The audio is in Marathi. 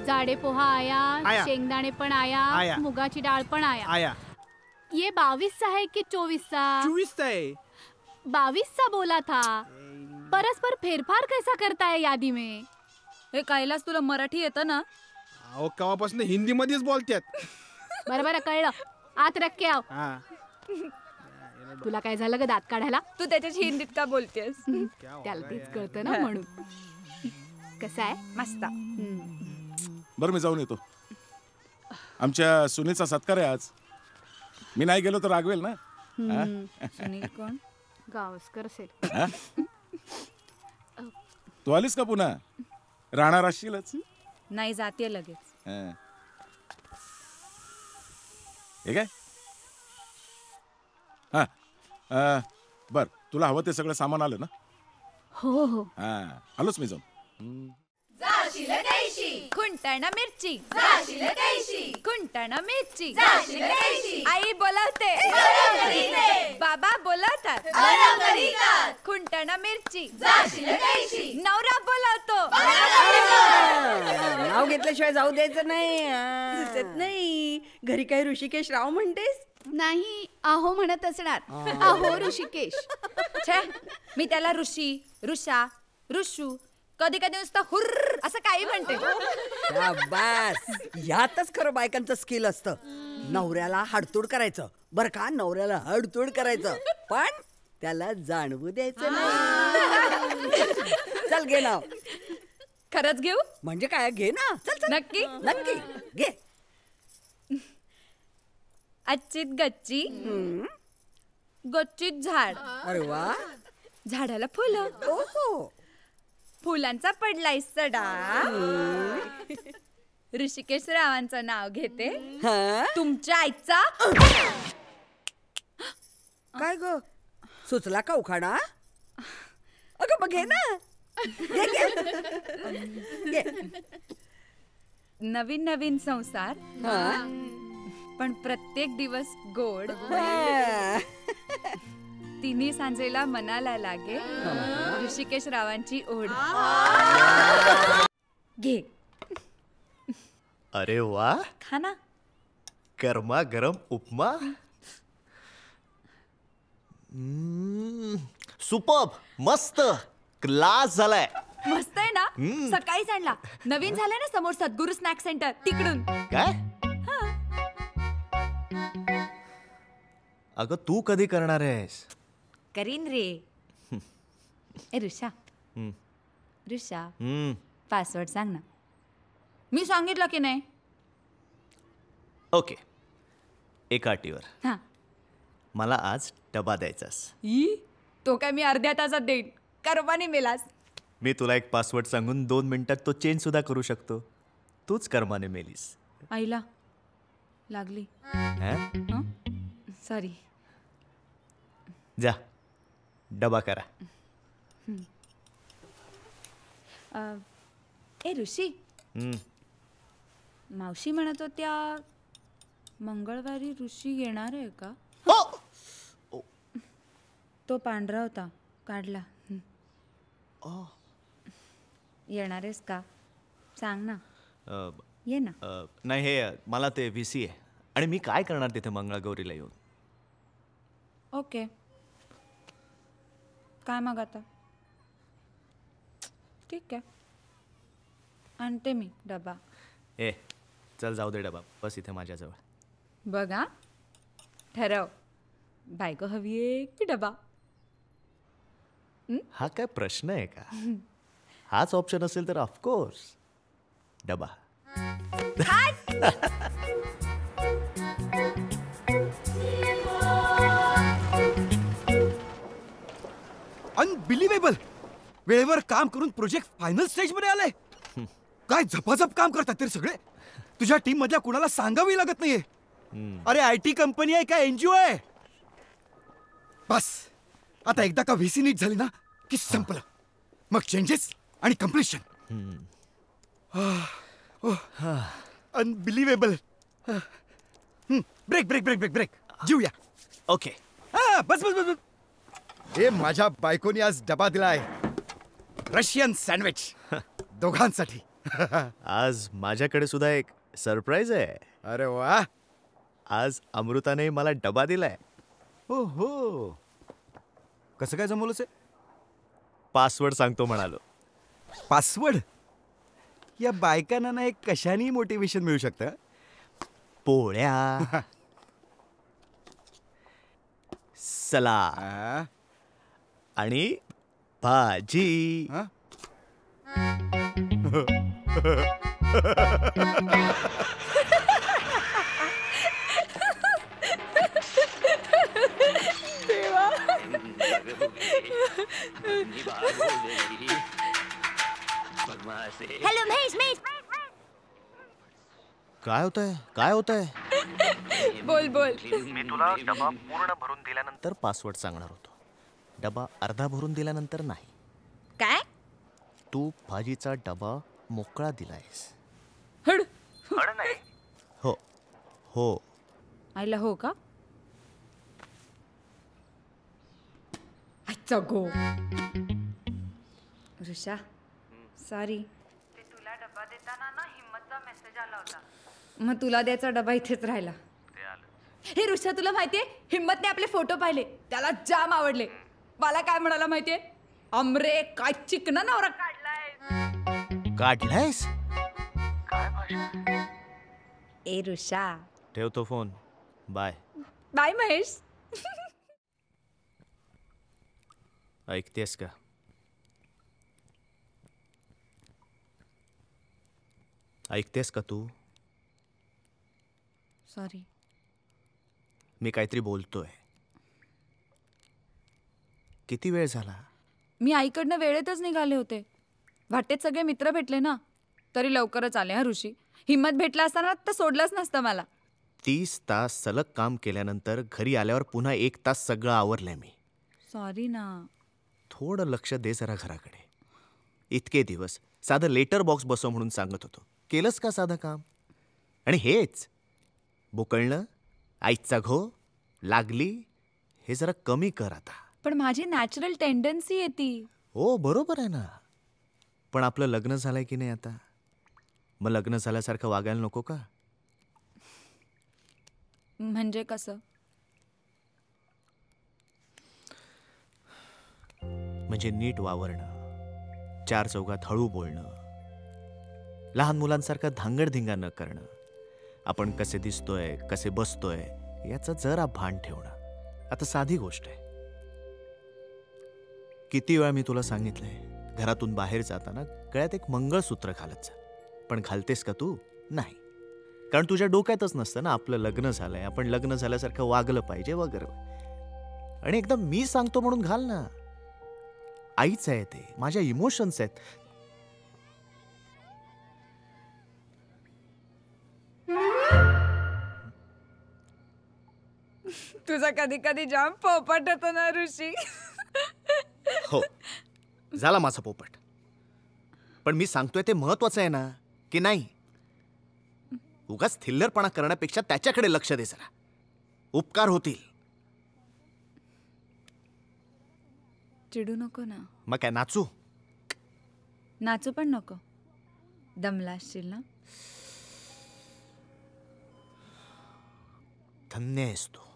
जाडे पोहा आया, आया। शेंगदाणे पण आया, आया। मुगाची डाळ पण आया। आया। ये 22 है कि 24? 24 है। 22 बोला था। परस्पर फेरफार कैसा करता है यादी में? हे कैलास, तुला मराठी येतं ना? अहो केव्हापासून हिंदी मध्येच बोलतात. बरं कळलं. आत रख के आव. तुला काय झालं ग दात काढायला? तू त्याच्याशी हिंदीत का बोलतेस? त्याला तेच कळतं ना म्हणून. कसं आहे? मस्त. बरं मी जाऊन येतो. आमच्या सुनेचा सत्कार आहे आज. मी नाही गेलो तर रागवेल ना. सुनील कोण? गावस्कर असेल. तू आलीस का पुन्हा? राहणार असशीलच. नाही, जाते लगेच. हे काय? बर, तुला हवं ते सगळं सामान आलं ना? हो हो. आलोच मी जाऊन. खुंटाणा मिरची, खुंटाणा मिरची. आई बोलावते, बाबा बोलावतात. खुंटाणा मिरची, नवरा बोलावतो. नाव घेतल्याशिवाय जाऊ द्यायचं नाही. नाही, घरी काही ऋषिकेश राव म्हणतेस? नाही, आहो म्हणत असणार. आहो ऋषिकेश. छे, मी त्याला ऋषी, ऋषा, ऋषू, कधी कधी नुसतं हुर्र असं काही म्हणते. बस, यातच खरं बायकांचं स्किल असतं. नवऱ्याला हाडतोड करायचं बरं का, नवऱ्याला हाडतोड करायचं, पण त्याला जाणवू द्यायचं नाही. चल घे नाव. खरंच घेऊ? म्हणजे काय, घे ना. चल. नक्की नक्की घे. अच्छीत गच्ची, गच्चीत झाड. अरे वा. झाडाला फुलं. ओहो. फुलांचा पडलाय सडा. ऋषिकेश रावांचं नाव घेते. तुमच्या आईचा. काय ग, सुचला का उखाणा? अगं बघ, घे ना. घे. नवीन नवीन संसार, पण प्रत्येक दिवस गोड. तिन्ही सांजेला मनाला लागे ऋषिकेश रावांची ओढ. घे. अरे वा, खा ना. गरमा गरम उपमा. सुपर्ब, मस्त, क्लास झालाय. मस्त आहे ना. सकाळीच आणला. नवीन झालंय ना समोर सद्गुरू स्नॅक सेंटर, तिकडून. काय? अगं तू कधी करणार आहेस? करीन रे. ए ऋषा, ऋषा, पासवर्ड सांग ना. मी सांगितलं की नाही? ओके, एका अटीवर. हा. मला आज डबा द्यायचास. तो काय मी अर्ध्या तासात देईन. कर्माने मेलास. मी तुला एक पासवर्ड सांगून 2 मिनिटात तो चेंज सुद्धा करू शकतो. तूच कर्माने मेलीस. आईला लागली. सॉरी. जा, डबा करा. ए ऋषी, मावशी म्हणत होत्या मंगळवारी ऋषी येणार आहे का? तो पांढरा होता, काढला. येणार आहेस का? सांग ना. ये ना. नाही, हे मला ते VC आहे आणि मी काय करणार तिथे मंगळागौरीला येऊन. ओके, काय मग आता? ठीक आहे, आणते मी डबा. ए चल, जाऊ दे डबा, बस इथे माझ्याजवळ. बघा, ठरव, बायको हवी आहे की डबा? हा काय प्रश्न आहे का? हाच ऑप्शन असेल तर ऑफकोर्स डबा. अनबिलिव्हेबल. वेळेवर काम करून प्रोजेक्ट फायनल स्टेज मध्ये आलाय. काय झपाझप काम करतात ते सगळे. तुझ्या टीम मधल्या कुणाला सांगावी लागत नाहीये. अरे IT कंपनी आहे का NGO आहे? बस आता एकदा का VC नीट झाली ना की संपलं. मग चेंजेस आणि completion. Unbelievable. Break break break break break. जीवया. ओके. बस बस बस. हे माझ्या बायकोनी आज डबा दिलाय. रशियन सँडविच दोघांसाठी. आज माझ्याकडे सुद्धा एक सरप्राईज आहे. अरे वा. आज अमृताने मला डबा दिलाय. हो हो. कसं काय जमवलंच आहे? पासवर्ड सांगतो म्हणालो. पासवर्ड? या बायकांना ना एक कशाने मोटिवेशन मिळू शकतं. पोळ्या, सलाड आ? आणि भाजी. हा? हॅलो महेश महेश काय होतंय? काय होतंय? बोल बोल. मी तुला डबा पूर्ण भरून दिल्यानंतर पासवर्ड सांगणार होतो. डबा अर्धा भरून दिल्यानंतर नाही. काय? तू भाजीचा डबा मोकळा दिलायस. हड. नाही. हो हो. आईला हो का? अच्छा गो. ऋषा सॉरी. ते तुला डबा देताना ना हिम्मतचा मेसेज आला होता. मग तुला द्यायचा डबा इथेच राहिला. हे ऋषा तुला माहितीये हिम्मतने आपले फोटो पाहिले त्याला जाम आवडले. मला काय म्हणाला माहितीये अमरे काय चिकना नवरा काढलाय. काढलायस? ए ऋषा. ठेवतो फोन. बाय. बाय महेश. ऐकतेस का? ऐकतेस का तू? सॉरी. मी काहीतरी बोलतोय. किती वेळ झाला? मी आईकडनं वेळेतच निघाले होते. वाटेत सगळे मित्र भेटले ना तरी लवकरच आले. हा ऋषी हिम्मत भेटला असताना तर सोडलंच नसतं मला. 30 तास सलग काम केल्यानंतर घरी आल्यावर पुन्हा 1 तास सगळं आवरलंय मी. सॉरी ना. थोडं लक्ष दे जरा घराकडे. इतके दिवस साधं लेटर बॉक्स बसव म्हणून सांगत होतो. केलंस का साधं काम? आणि हेच बुकळणं, आईचा घो, लागली, हे जरा कमी कर आता. पण माझी नॅचरल टेंडन्सी आहे ती. हो बरोबर आहे ना. पण आपलं लग्न झालंय की नाही आता? मग लग्न झाल्यासारखं वागायला नको का? म्हणजे कसं? म्हणजे नीट वावरणं, 4 चौघात हळू बोलणं, लहान मुलांसारखं धांगडधिंगा न करणं, आपण कसे दिसतोय, कसे बसतोय याचं जरा भान ठेवणं. आता साधी गोष्ट आहे. किती वेळा मी तुला सांगितलंय घरातून बाहेर जाताना गळ्यात एक मंगळसूत्र घालत जा. पण घालतेस का तू? नाही. कारण तुझ्या डोक्यातच नसतं ना आपलं लग्न झालंय, आपण लग्न झाल्यासारखं वागलं पाहिजे वगैरे. आणि एकदम मी सांगतो म्हणून घाल ना. आईच आहे ते, माझ्या इमोशन्स आहेत. तुझा कधी कधी जाम पोपट होतो ना ऋषी. हो झाला माझा पोपट. पण मी सांगतोय ते महत्वाचं आहे ना की नाही? उगाच थिल्लरपणा करण्यापेक्षा त्याच्याकडे लक्ष दे जरा. उपकार होतील. चिडू नको ना. मग काय नाचू? नाचू पण नको. दमला असशील ना. धन्य आहेस तू.